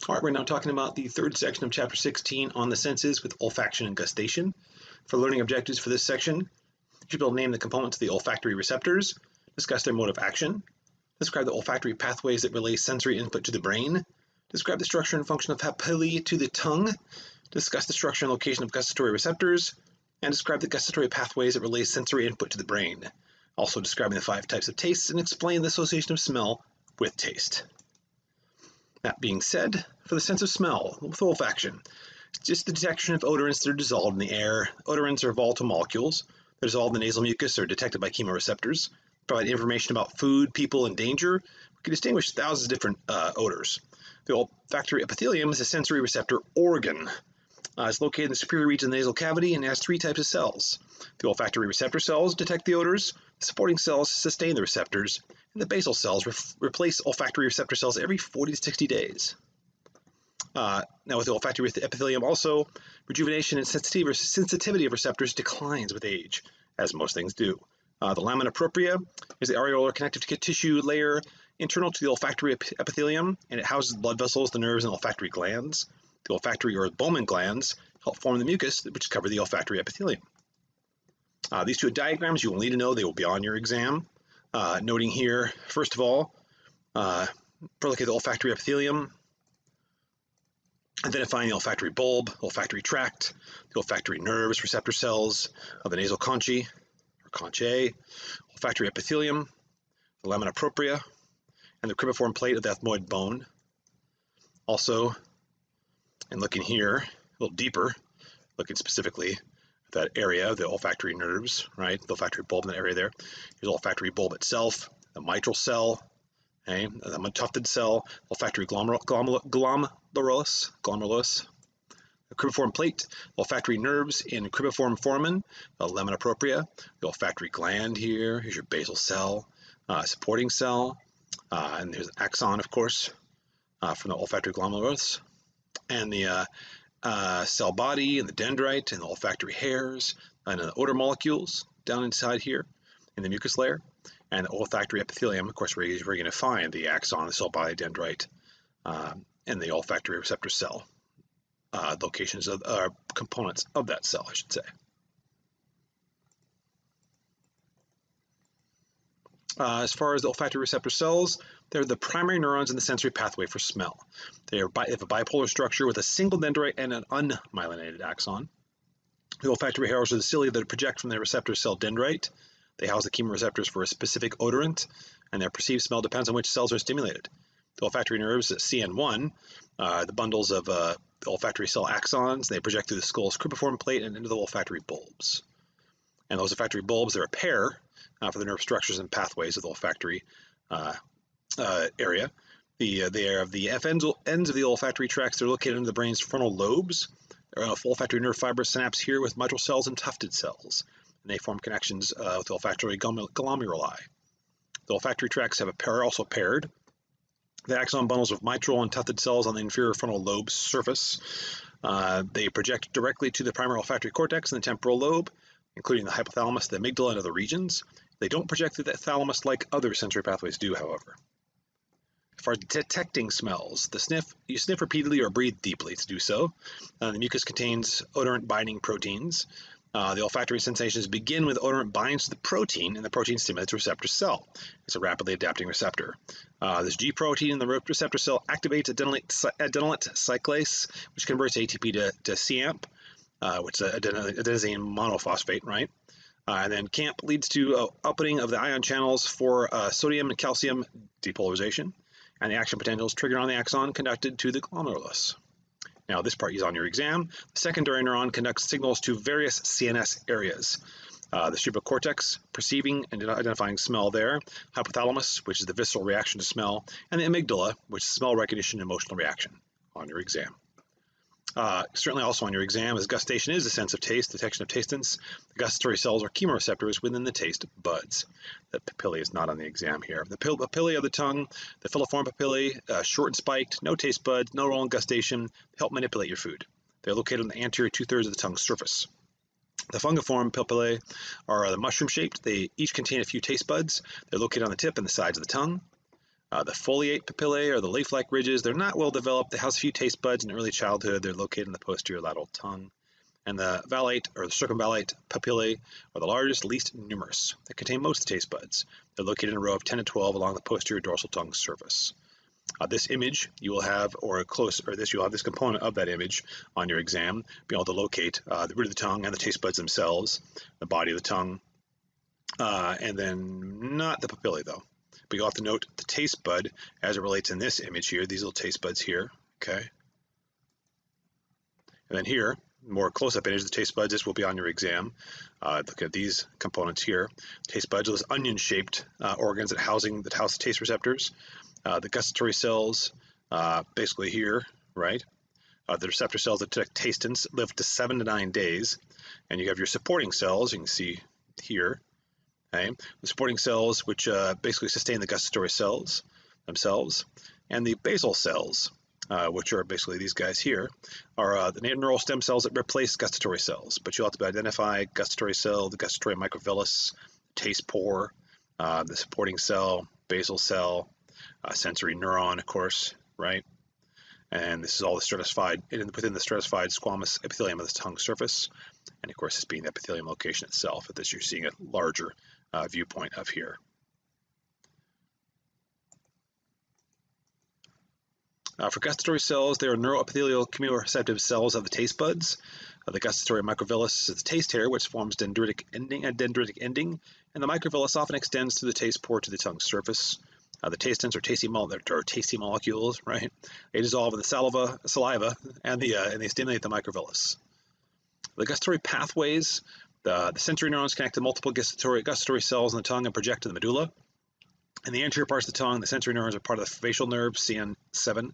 All right, we're now talking about the third section of Chapter 16 on the senses with olfaction and gustation. For learning objectives for this section, you should be able to name the components of the olfactory receptors, discuss their mode of action, describe the olfactory pathways that relay sensory input to the brain, describe the structure and function of papillae to the tongue, discuss the structure and location of gustatory receptors, and describe the gustatory pathways that relay sensory input to the brain. Also describing the 5 types of tastes and explain the association of smell with taste. That being said, for the sense of smell with olfaction, it's just the detection of odorants that are dissolved in the air. Odorants are volatile molecules. They're dissolved in the nasal mucus or detected by chemoreceptors, provide information about food, people, and danger. We can distinguish thousands of different odors. The olfactory epithelium is a sensory receptor organ. It's located in the superior region of the nasal cavity and has 3 types of cells. The olfactory receptor cells detect the odors, the supporting cells sustain the receptors, and the basal cells replace olfactory receptor cells every 40 to 60 days. Now with the olfactory epithelium also, rejuvenation and sensitivity of receptors declines with age, as most things do. The lamina propria is the areolar connective tissue layer internal to the olfactory epithelium, and it houses blood vessels, the nerves, and olfactory glands. The olfactory or Bowman glands help form the mucus which cover the olfactory epithelium. These 2 diagrams you will need to know, they will be on your exam. Noting here, first of all, looking at the olfactory epithelium, identifying the olfactory bulb, olfactory tract, the olfactory nerves, receptor cells of the nasal conchae, or conchae, olfactory epithelium, the lamina propria, and the cribriform plate of the ethmoid bone. Also, and looking here a little deeper, looking specifically at that area of the olfactory nerves, right? The olfactory bulb in that area there. Here's the olfactory bulb itself, the mitral cell, okay, the tufted cell, olfactory glomerulus, the cribriform plate, olfactory nerves in cribriform foramen, the lamina propria, the olfactory gland here. Here's your basal cell, supporting cell, and there's an axon, of course, from the olfactory glomerulus, and the cell body, and the dendrite, and the olfactory hairs, and the odor molecules down inside here in the mucus layer, and the olfactory epithelium, of course, where you're going to find the axon, the cell body, dendrite, and the olfactory receptor cell, locations of components of that cell, I should say. As far as the olfactory receptor cells, they're the primary neurons in the sensory pathway for smell. They have a bipolar structure with a single dendrite and an unmyelinated axon. The olfactory hairs are the cilia that project from the receptor cell dendrite. They house the chemoreceptors for a specific odorant, and their perceived smell depends on which cells are stimulated. The olfactory nerves at CN1, the bundles of the olfactory cell axons, they project through the skull's cribriform plate and into the olfactory bulbs. And those olfactory bulbs, they're a pair for the nerve structures and pathways of the olfactory area. They are of the ends of the olfactory tracts. They're located in the brain's frontal lobes. There are olfactory nerve fiber synapse here with mitral cells and tufted cells, and they form connections with the olfactory glomeruli. The olfactory tracts are also paired. The axon bundles with mitral and tufted cells on the inferior frontal lobe surface. They project directly to the primary olfactory cortex and the temporal lobe, including the hypothalamus, the amygdala, and other regions. They don't project through the thalamus like other sensory pathways do, however. As far as detecting smells, you sniff repeatedly or breathe deeply to do so. The mucus contains odorant binding proteins. The olfactory sensations begin with odorant binds to the protein, and the protein stimulates the receptor cell. It's a rapidly adapting receptor. This G protein in the receptor cell activates adenylate cyclase, which converts ATP to CAMP, which is adenosine monophosphate, right? And then CAMP leads to opening of the ion channels for sodium and calcium depolarization, and the action potentials triggered on the axon conducted to the glomerulus. Now this part is on your exam. The secondary neuron conducts signals to various CNS areas. The cerebral cortex, perceiving and identifying smell there, hypothalamus, which is the visceral reaction to smell, and the amygdala, which is smell recognition and emotional reaction on your exam. Certainly also on your exam is gustation is the sense of taste, detection of tastants. The gustatory cells are chemoreceptors within the taste buds. The papillae is not on the exam here. The papillae of the tongue, the filiform papillae, short and spiked, no taste buds, no role in gustation, help manipulate your food. They're located on the anterior 2/3 of the tongue's surface. The fungiform papillae are mushroom-shaped. They each contain a few taste buds. They're located on the tip and the sides of the tongue. The foliate papillae, or the leaf-like ridges, they're not well developed. They have a few taste buds in early childhood. They're located in the posterior lateral tongue. And the valate, or the circumvallate papillae, are the largest, least numerous. They contain most of the taste buds. They're located in a row of 10 to 12 along the posterior dorsal tongue surface. This image you will have, you'll have this component of that image on your exam, be able to locate the root of the tongue and the taste buds themselves, the body of the tongue, and then not the papillae though. But you'll have to note the taste bud as it relates in this image here, these little taste buds here, okay? And then here, more close-up image of the taste buds, this will be on your exam. Look at these components here. Taste buds are those onion-shaped organs that house the taste receptors. The gustatory cells, basically here, right? The receptor cells that detect taste live to 7 to 9 days. And you have your supporting cells, you can see here. Okay? The supporting cells, which basically sustain the gustatory cells themselves, and the basal cells, which are basically these guys here, are the neural stem cells that replace gustatory cells. But you'll have to identify gustatory cell, the gustatory microvillus, taste pore, the supporting cell, basal cell, sensory neuron, of course, right? And this is all within the stratified squamous epithelium of the tongue surface. And of course, this being the epithelium location itself, but this you're seeing a larger viewpoint of here. For gustatory cells, they are neuroepithelial chemoreceptive cells of the taste buds. The gustatory microvillus is the taste hair, which forms a dendritic ending, and the microvillus often extends through the taste pore to the tongue surface. The tastins, or tasty molecules, right? They dissolve in the saliva, and they stimulate the microvillus. The gustatory pathways, the sensory neurons connect to multiple gustatory cells in the tongue and project to the medulla. In the anterior parts of the tongue, the sensory neurons are part of the facial nerve, CN7.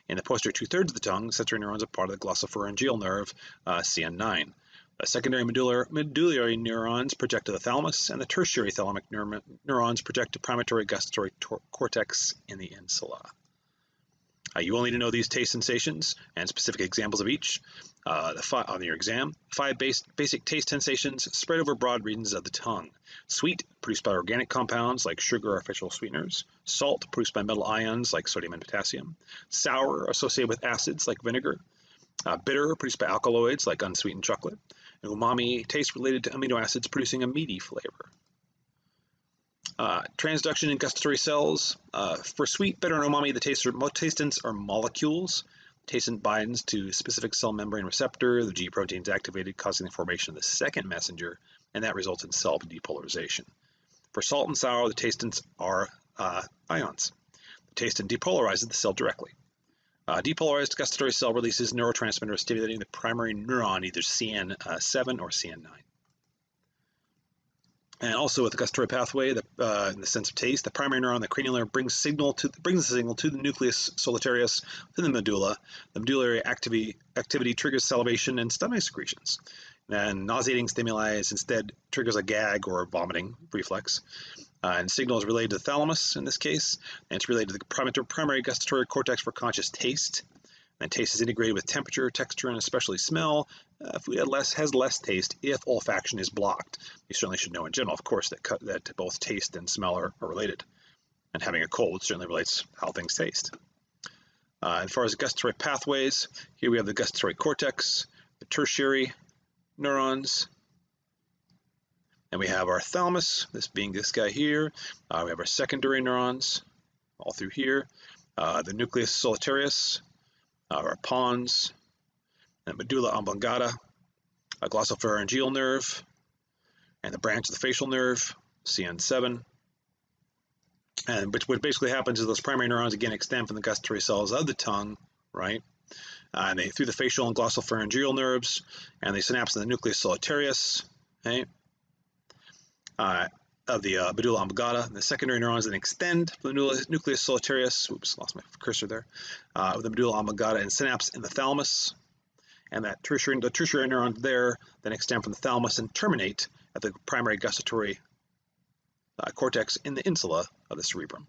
In the posterior 2/3 of the tongue, sensory neurons are part of the glossopharyngeal nerve, CN9. The secondary medullary neurons project to the thalamus, and the tertiary thalamic neurons project to premonitory gustatory cortex in the insula. You will need to know these taste sensations and specific examples of each on your exam. 5 basic taste sensations spread over broad regions of the tongue. Sweet, produced by organic compounds like sugar or artificial sweeteners. Salt, produced by metal ions like sodium and potassium. Sour, associated with acids like vinegar. Bitter, produced by alkaloids like unsweetened chocolate. And umami, taste related to amino acids producing a meaty flavor. Transduction in gustatory cells. For sweet, bitter, and umami, the tastins are molecules. Tastin binds to specific cell membrane receptor. The G protein is activated, causing the formation of the second messenger, and that results in cell depolarization. For salt and sour, the tastins are ions. The tastin depolarizes the cell directly. Depolarized gustatory cell releases neurotransmitters stimulating the primary neuron, either CN7 or CN9. And also with the gustatory pathway, in the sense of taste, the primary neuron, the cranial nerve, brings the signal to the nucleus solitarius within the medulla. The medullary activity triggers salivation and stomach secretions. And nauseating stimuli instead triggers a gag or vomiting reflex. And signal is related to the thalamus in this case, and it's related to the primary gustatory cortex for conscious taste. And taste is integrated with temperature, texture, and especially smell. Food has less taste if olfaction is blocked. You certainly should know in general, of course, that both taste and smell are related. And having a cold certainly relates how things taste. As far as the gustatory pathways, here we have the gustatory cortex, the tertiary neurons, and we have our thalamus, this being this guy here. We have our secondary neurons all through here, the nucleus solitarius, our pons, and medulla oblongata, a glossopharyngeal nerve, and the branch of the facial nerve, CN7. And what basically happens is those primary neurons again extend from the gustatory cells of the tongue, right? And they through the facial and glossopharyngeal nerves, and they synapse in the nucleus solitarius, okay? Of the medulla oblongata. The secondary neurons then extend from the nucleus solitarius. Oops, lost my cursor there. With the medulla oblongata and synapse in the thalamus. And the tertiary neurons there then extend from the thalamus and terminate at the primary gustatory cortex in the insula of the cerebrum.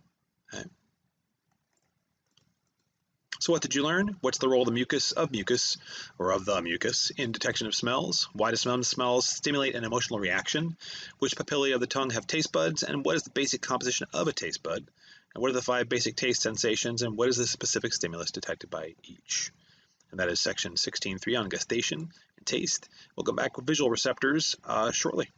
Okay. So what did you learn? What's the role of the mucus in detection of smells? Why do some smells stimulate an emotional reaction? Which papillae of the tongue have taste buds? And what is the basic composition of a taste bud? And what are the 5 basic taste sensations, and what is the specific stimulus detected by each? And that is section 16.3 on gustation and taste. We'll come back with visual receptors shortly.